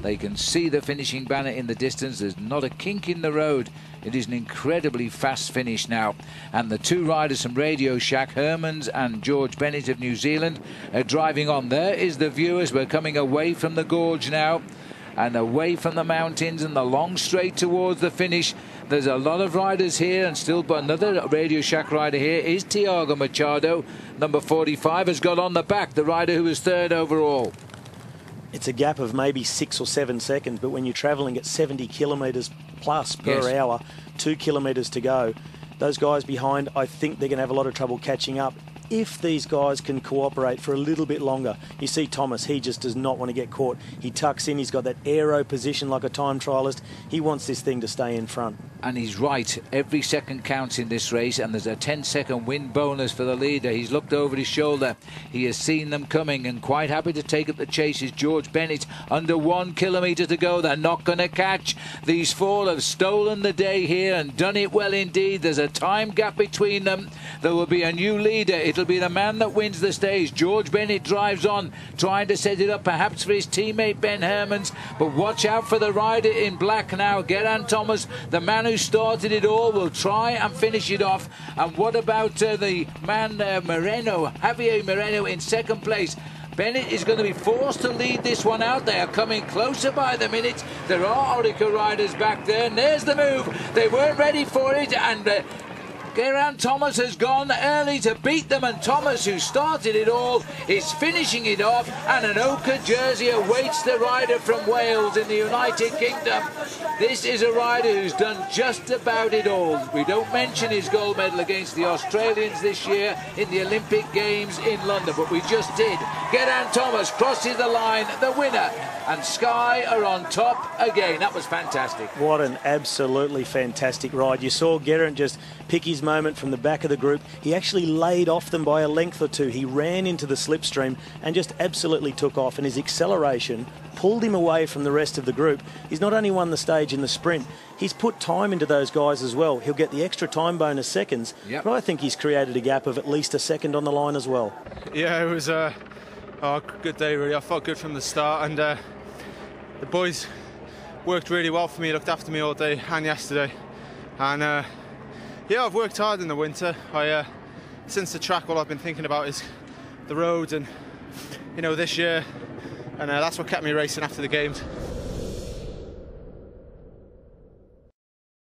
They can see the finishing banner in the distance. There's not a kink in the road. It is an incredibly fast finish now. And the two riders from Radio Shack, Hermans and George Bennett of New Zealand, are driving on. There is the viewers. We're coming away from the gorge now and away from the mountains and the long straight towards the finish. There's a lot of riders here, and still but another Radio Shack rider here is Tiago Machado. Number 45 has got on the back, the rider who was third overall. It's a gap of maybe 6 or 7 seconds, but when you're travelling at 70 kilometres plus per hour, 2 kilometres to go, those guys behind, I think they're going to have a lot of trouble catching up if these guys can cooperate for a little bit longer. You see Thomas, he just does not want to get caught. He tucks in, he's got that aero position like a time trialist. He wants this thing to stay in front. And he's right, every second counts in this race, and there's a 10-second win bonus for the leader. He's looked over his shoulder, he has seen them coming, and quite happy to take up the chase is George Bennett. Under 1 kilometre to go, they're not going to catch. These four have stolen the day here and done it well indeed. There's a time gap between them. There will be a new leader. It'll be the man that wins the stage. George Bennett drives on, trying to set it up perhaps for his teammate Ben Hermans, but watch out for the rider in black now, Geraint Thomas, the man who started it all, will try and finish it off. And what about the man Moreno, Javier Moreno in second place? Bennett is going to be forced to lead this one out. They are coming closer by the minute. There are Orica riders back there, and there's the move. They weren't ready for it, and Geraint Thomas has gone early to beat them, and Thomas, who started it all, is finishing it off, and an ochre jersey awaits the rider from Wales in the United Kingdom. This is a rider who's done just about it all. We don't mention his gold medal against the Australians this year in the Olympic Games in London, but we just did. Geraint Thomas crosses the line, the winner, and Sky are on top again. That was fantastic. What an absolutely fantastic ride. You saw Geraint just pick his moment from the back of the group. He actually laid off them by a length or two. He ran into the slipstream and just absolutely took off, and his acceleration pulled him away from the rest of the group. He's not only won the stage in the sprint, he's put time into those guys as well. He'll get the extra time bonus seconds, but I think he's created a gap of at least a second on the line as well. Yeah, it was a good day really. I felt good from the start, and the boys worked really well for me, looked after me all day and yesterday. And yeah, I've worked hard in the winter. Since the track, all I've been thinking about is the roads, and you know, this year, and that's what kept me racing after the games.